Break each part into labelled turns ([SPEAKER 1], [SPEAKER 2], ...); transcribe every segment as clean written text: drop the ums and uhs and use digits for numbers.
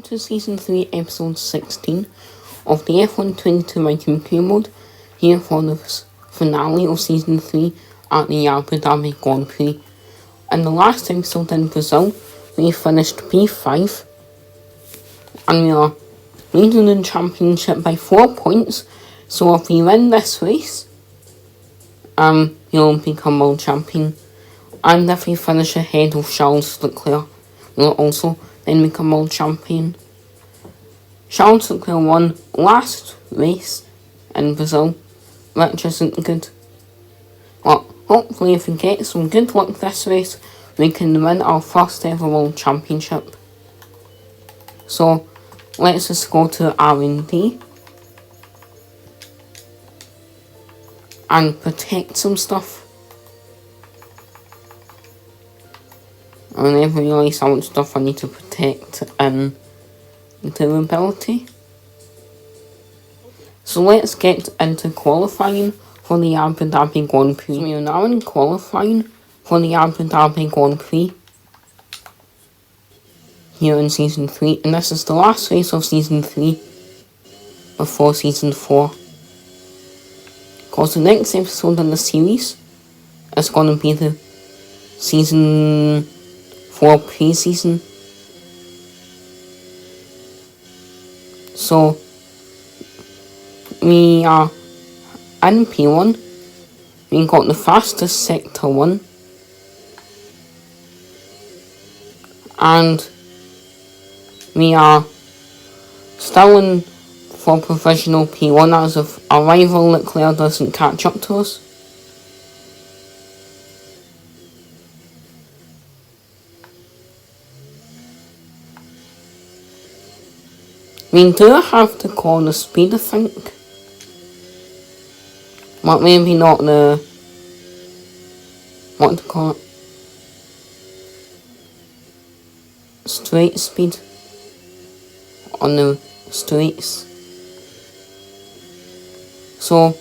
[SPEAKER 1] To Season 3, Episode 16 of the F122 My Team Crew mode, here for the finale of Season 3 at the Abu Dhabi Grand Prix. In the last episode in Brazil, we finished P5 and we are leading the championship by 4 points, so if we win this race, we'll become world champion, and if we finish ahead of Charles Leclerc, we'll also then become world champion. Charles Leclerc won last race in Brazil, which isn't good. But hopefully if we get some good luck this race, we can win our first ever world championship. So let's just go to R&D and protect some stuff. I never realised how much stuff I need to protect in durability. So let's get into qualifying for the Abu Dhabi Grand Prix. So we are now in qualifying for the Abu Dhabi Grand Prix here in Season 3, and this is the last race of Season 3 before Season 4. Because the next episode in the series is going to be the Season 4 pre-season. So we are in P1, we got the fastest sector 1, and we are still in for provisional P1 as if our rival Leclerc doesn't catch up to us. We do have the corner speed, I think, but maybe not the, what to call it, straight speed on the straights. So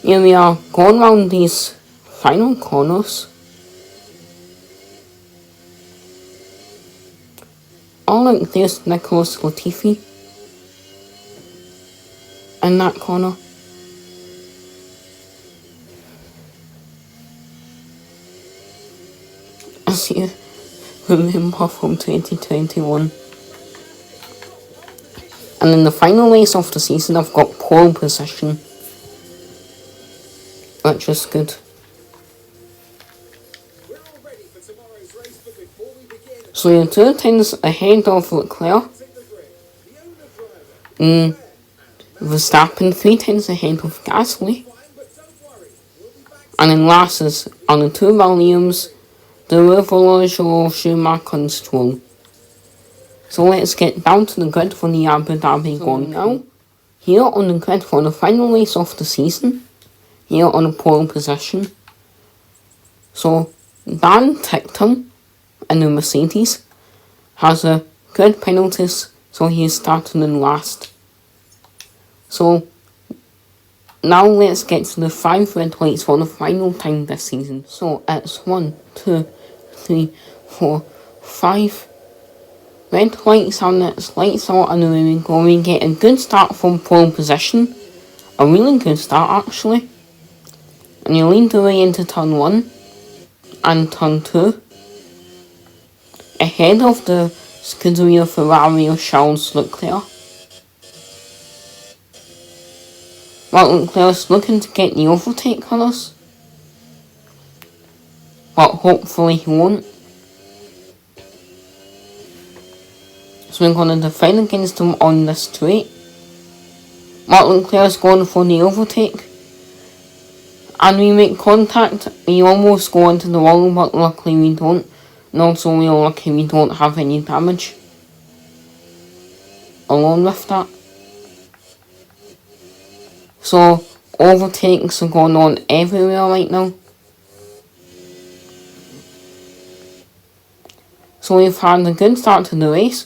[SPEAKER 1] here we are going around these final corners. Oh look, there's Nicholas Latifi in that corner. As you remember from 2021. And in the final race of the season, I've got pole position, which is good. So you're 2 times ahead of Leclerc. Verstappen 3 times ahead of Gasly. And then last is on the 2 Williams, the revolution of Schumacher and Stroll. So let's get down to the grid for the Abu Dhabi Grand Prix now. Here on the grid for the final race of the season. Here on the pole position. So Dan Ticktum in the Mercedes has a good penalties, so he is starting in last. So now let's get to the 5 red lights for the final time this season. So it's 1, 2, 3, 4, 5 red lights, and it's lights out, and away we go. We get a good start from pole position, a really good start actually, and you lead the way into turn 1 and turn 2. Ahead of the Scuderia Ferrari of Charles Leclerc. But Leclerc's looking to get the overtake on us, but hopefully he won't. So we're going to defend against him on the straight. But Leclerc's going for the overtake. And we make contact, we almost go into the wall, but luckily we don't. And also we are lucky we don't have any damage along with that. So overtakes are going on everywhere right now. So we've had a good start to the race.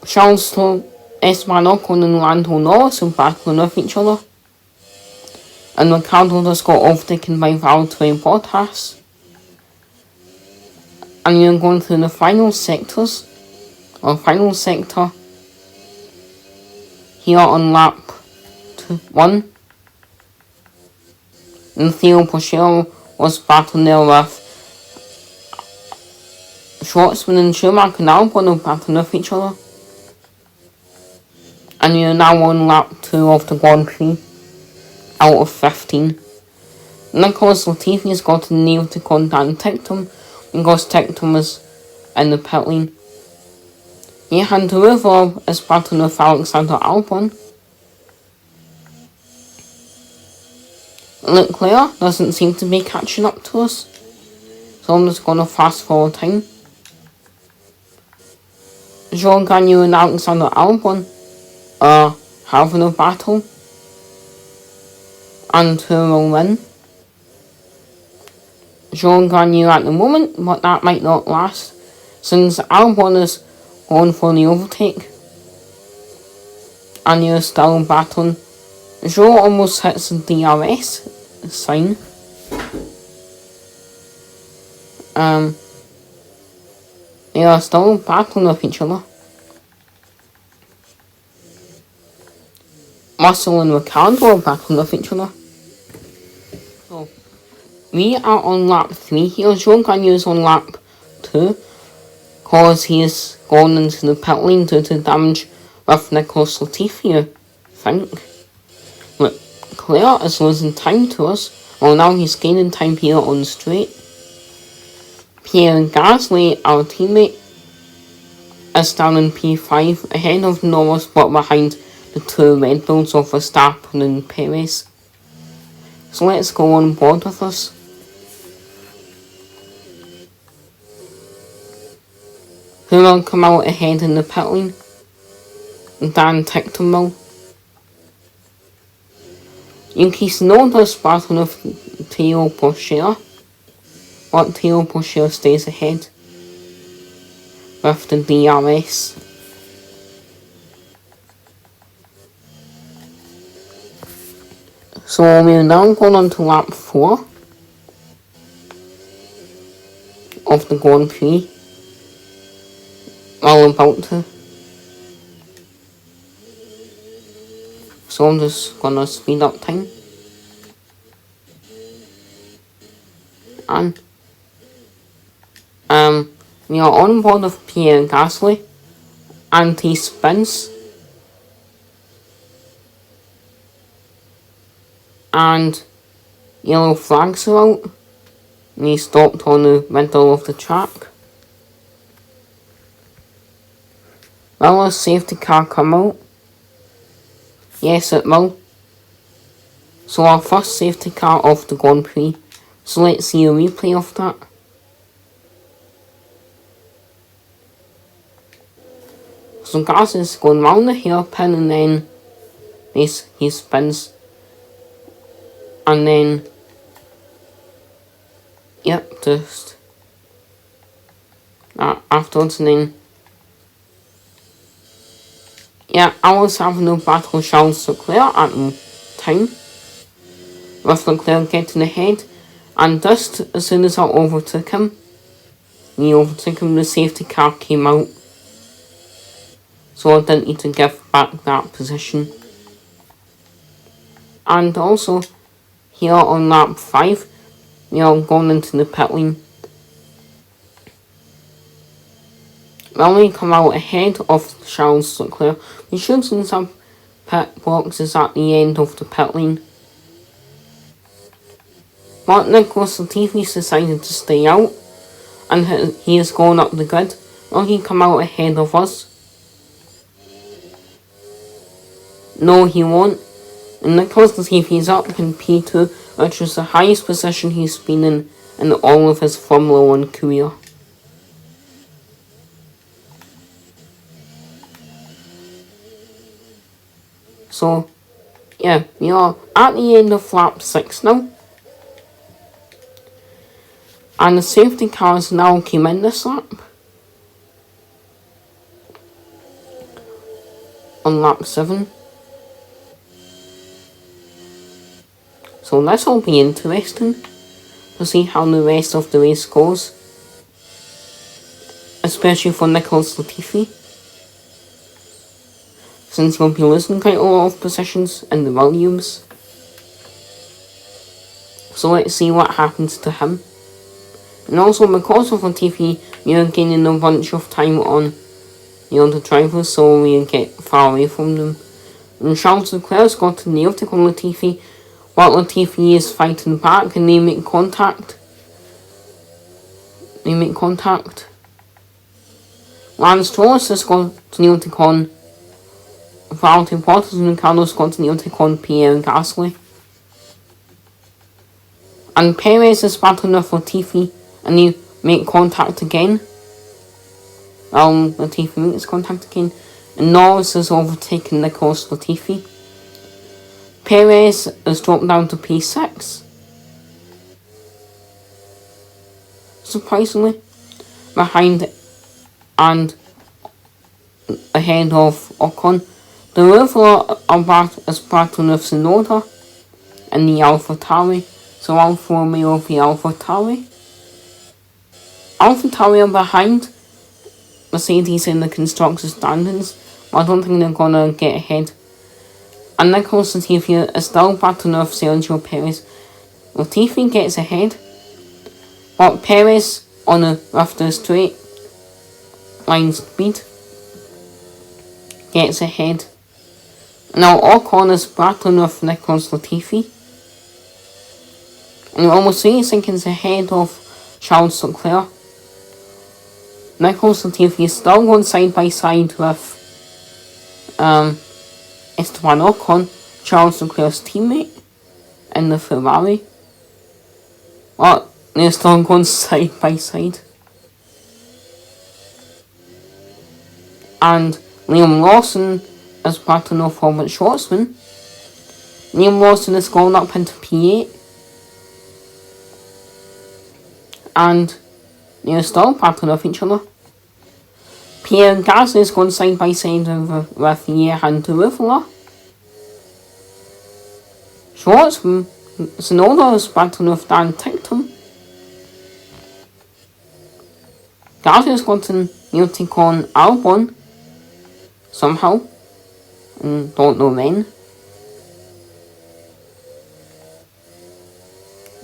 [SPEAKER 1] Charles Esteban Ocon and Lando Norris are battling with each other. And Ricardo just got overtaken by Valtteri Bottas. And we are going through the final sectors Our final sector here on lap 1. And Theo Porcher was battling there with Schwartzman and Schumacher and Albon are battling with each other. And we are now on lap 2 of the Grand Prix out of 15. Nicholas Latifi has got a nail to contact Ticktum because Ticktum was in the pit lane. Johan de River is battling with Alexander Albon. Leclerc doesn't seem to be catching up to us, so I'm just going to fast forward time. Jean Gagnon and Alexander Albon are having a battle, and who will win? Jean Gagnon at the moment, but that might not last, since Albon is going for the overtake, and you're still battling. Joe almost hits the DRS sign. They are still battling with each other. Russell and Ricardo are battling with each other. So, we are on lap 3 here. Joe Gagnon is on lap 2, because he is going into the pit lane due to damage with Nicholas Latifi, I think. Leclerc is losing time to us. Well, now he's gaining time here on the straight. Pierre Gasly, our teammate, is down in P5 ahead of Norris, but behind the two Red Bulls of Verstappen and Perez. So let's go on board with us. Who will come out ahead in the pit lane? Dan Ticktum will. Yuki Tsunoda's battling with Theo Porcher, but Theo Porcher stays ahead with the DRS. So we're now going on to lap 4 of the Grand Prix. Well, about to. So I'm just gonna speed up time. And we are on board with Pierre Gasly, and he spins. And yellow flags are out, and he stopped on the middle of the track. Will a safety car come out? Yes, it will. So our first safety car of the Grand Prix. So let's see a replay of that. So Gasly is going round the hairpin, and then he spins. And then, yep, just afterwards, and then, yeah, I was having a battle with Charles Leclerc at the time, with Leclerc getting ahead, and just as soon as I overtook him, the safety car came out, so I didn't need to give back that position. And also, here on lap 5, we are going into the pit lane. When we come out ahead of Charles Leclerc, we should see some pit boxes at the end of the pit lane. But Nicholas Latifi's decided to stay out, and he is going up the grid. Will he come out ahead of us? No, he won't. And Nicholas Latifi is up in P2, which is the highest position he's been in all of his Formula 1 career. So, yeah, we are at the end of lap 6 now. And the safety cars now came in this lap. On lap 7. So this will be interesting to see how the rest of the race goes. Especially for Nicholas Latifi. since you'll be losing quite a lot of positions in the Williams. So let's see what happens to him. And also because of Latifi, you're gaining a bunch of time on the drivers, so we get far away from them. And Charles Leclerc's got a nail tick on Latifi, but Latifi is fighting back and they make contact. Lance Stroll has got a nail tick on Valtteri Bottas, and Carlos got a nail tick on Pierre Gasly. And Perez is battling with Latifi, and they make contact again. Latifi makes contact again, and Norris has overtaken Nicholas Latifi. Perez has dropped down to P6. Surprisingly, behind and ahead of Ocon. The River is battling with Tsunoda and the AlphaTauri. So Alfa Romeo v AlphaTauri. AlphaTauri are behind Mercedes in the constructors' standings, but I don't think they're gonna get ahead. And Nicholas Latifi is still battling with Sergio Perez. Latifi gets ahead, but Perez on the straight line speed gets ahead. Now Ocon is battling with Nicholas Latifi, and we're almost 3 seconds ahead of Charles Leclerc. Nicholas Latifi is still going side by side with Esteban Ocon, Charles Leclerc's teammate, in the Ferrari. But they're still going side by side. And Liam Lawson is battling off Robert Schwartzman. Liam Lawson is going up into P8. And they're still battling off each other. Pierre Gasly is going side by side with Johan Rivera. Schwartzman, Tsunoda is battling with Dan Ticktum. Gasly has gotten new take on Albon somehow, and don't know when.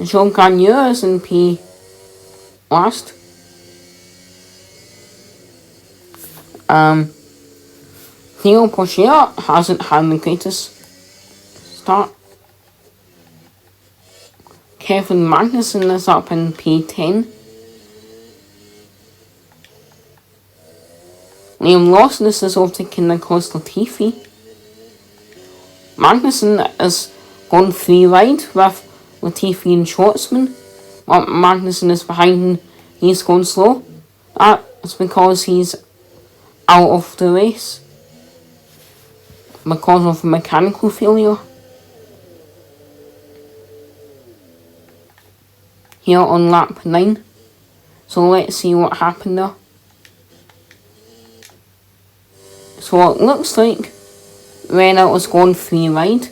[SPEAKER 1] Jean Gagneux is in P last. Theo Pourchaire hasn't had the greatest start. Kevin Magnussen is up in P10. Liam Lawson is overtaking Nicholas Latifi. Magnussen is going 3 wide with Latifi and Schwartzman. But Magnussen is behind and he's going slow. That's because he's out of the race because of a mechanical failure. Here on lap 9. So let's see what happened there. So it looks like when it was going 3 wide,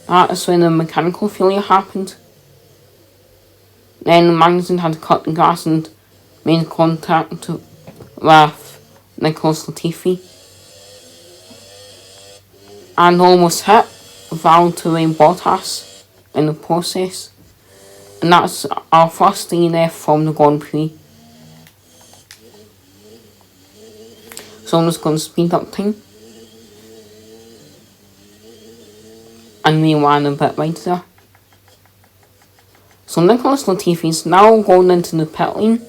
[SPEAKER 1] that's when the mechanical failure happened. Then Magnussen had to cut the gas and made contact with Nicholas Latifi. And almost hit Valtteri Bottas in the process. And that's our first DNF from the Grand Prix. So I'm just going to speed up time. And we ran a bit right there. So Nicholas Latifi is now going into the pit lane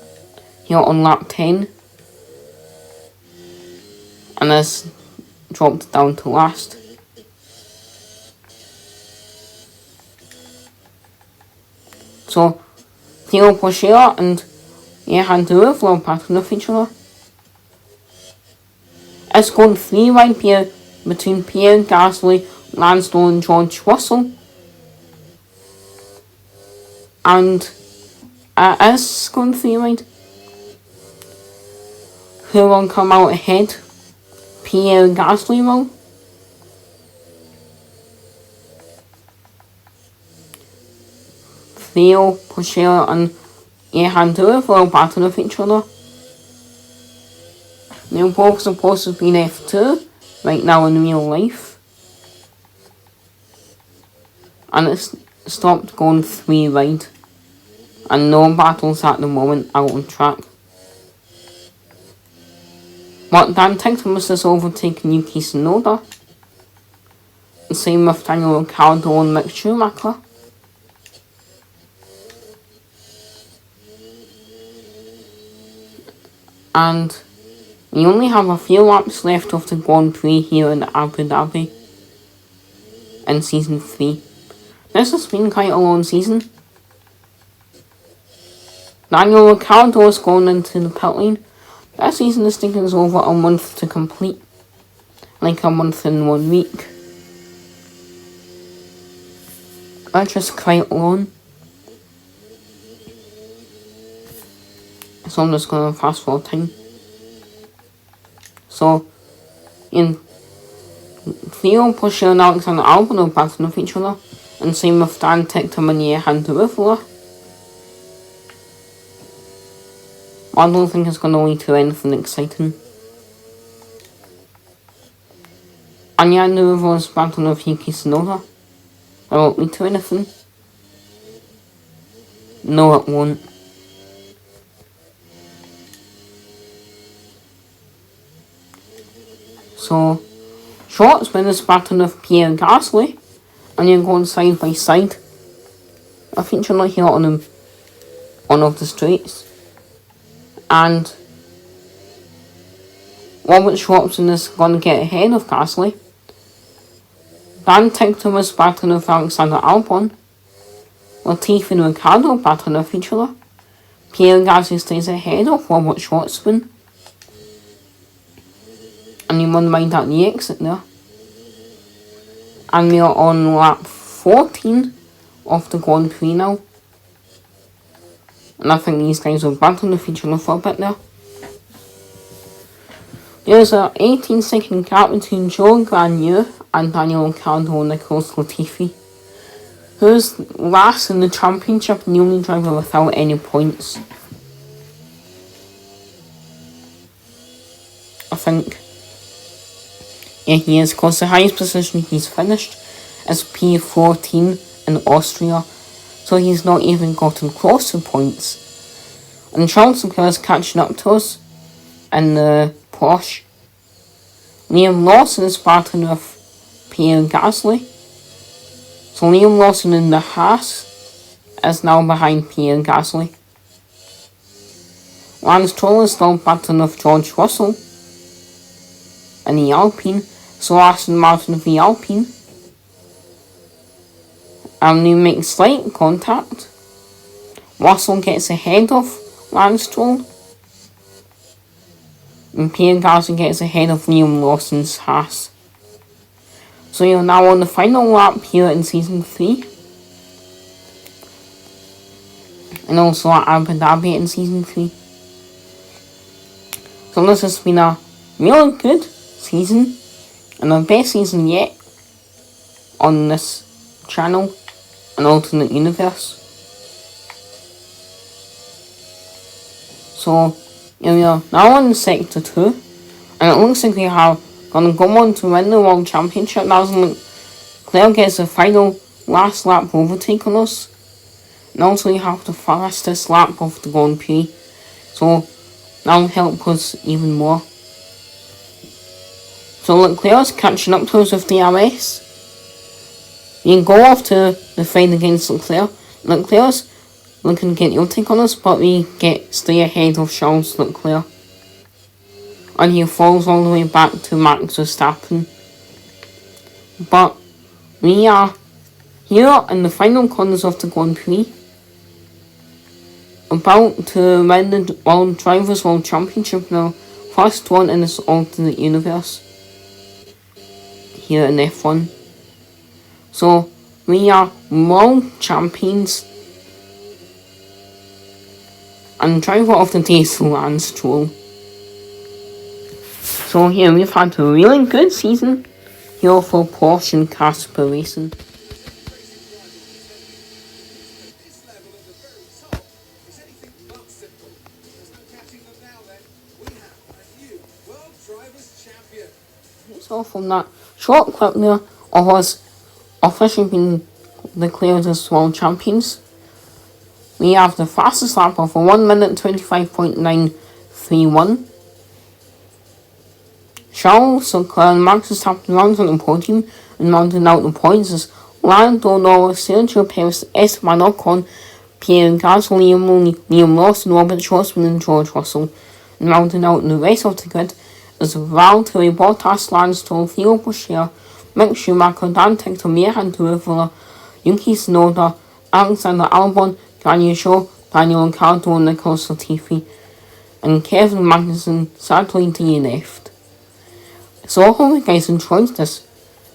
[SPEAKER 1] here on lap 10. And has dropped down to last. So Theo Pourchaire and Johan Rivera are battling with each other. It's going 3 wide here between Pierre Gasly, Lance Stroll and George Russell. And it is going 3 wide. Who will come out ahead? Pierre Gasly will. Theo Pourchaire and Johan Rivera are battling with each other. They're both supposed to be in F2, right now in real life. And it's stopped going 3 wide. And no battles at the moment out on track. But Dan Tinkmus has overtaken Yuki Tsunoda. The same with Daniel Ricciardo and Mick Schumacher. And we only have a few laps left of the Grand Prix here in Abu Dhabi in Season 3. This has been quite a long season. Daniel Ricciardo is going into the pit lane. That season is taking us over a month to complete. Like a month in 1 week. That's just quite long. So I'm just going to fast forward time. So, in Theo, Porsche and Alexander Albon are battling with each other. And same with Dan Ticktum and Johan de Riffler. I don't think it's going to lead to anything exciting. And Johan de Riffler is battling with Yuki Tsunoda. That won't lead to anything. No, it won't. So, Schwartzman is battling with Pierre Gasly, and you're going side by side. I think you're not here on one of the straights. And Robert Schwartzman is going to get ahead of Gasly. Dan Ticktum is battling with Alexander Albon. Latifi and Ricciardo battling with each other. Pierre Gasly stays ahead of Robert Schwartzman. And you wouldn't mind at the exit there. And we are on lap 14 of the Grand Prix now. And I think these guys are battling with each other for a bit there. There's an 18-second gap between Joe Granier and Daniel Ricciardo and Nicolas Latifi, who's last in the championship and the only driver without any points. I think. Yeah, he is, because the highest position he's finished is P14 in Austria, so he's not even gotten close to points. And Charles Leclerc is catching up to us in the Porsche. Liam Lawson is battling with Pierre Gasly. So Liam Lawson in the Haas is now behind Pierre Gasly. Lance Stroll is still battling with George Russell in the Alpine. So Aston Martin v Alpine. And they make slight contact. Russell gets ahead of Lance Stroll. And Pierre Gasly gets ahead of Liam Lawson's Haas. So you're now on the final lap here in Season 3. And also at Abu Dhabi in Season 3. So this has been a really good season. And the best season yet on this channel, an alternate universe. So here we are now on Sector 2, and it looks like we are going to go on to win the World Championship. Now Leclerc gets the final last lap overtake on us, and also you have the fastest lap of the Grand Prix, so that will help us even more. So Leclerc's catching up to us with DRS. You can go off to the fight against Leclerc. Leclerc's looking to get the overtake on us, but we stay ahead of Charles Leclerc. And he falls all the way back to Max Verstappen. But we are here in the final corners of the Grand Prix, about to win the World Drivers' World Championship now. First one in this alternate universe here in F1. So we are world champions, and driver of the day is Lance Stroll. So here we've had a really good season here for Porsche and Casper Racing. So from that short clip there of us officially being declared as world champions, we have the fastest lap of a 1 minute 25.931. Charles Leclerc and Max Verstappen round on the podium and rounding out the points as Lando Norris, Sergio Perez, Esteban Ocon, Pierre Gasly, Liam Lawson, Robert Schwarzman and George Russell. And rounding out the rest of the grid is Valtteri Bottas, Lance Stroll, Theo Pourchaire, Mick Schumacher, Dan Ticktor, Miran Tuivela, Yuki Tsunoda, Alexander Albon, Daniel Shaw, Daniel Ricciardo and Nicholas Latifi, and Kevin Magnussen sadly DNF'd. So I hope you guys enjoyed this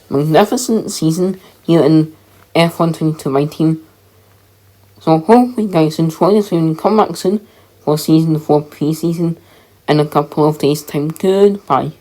[SPEAKER 1] magnificent season here in F1 2019. So I hope you guys enjoyed this and come back soon for season 4 pre-season in a couple of days time. Goodbye.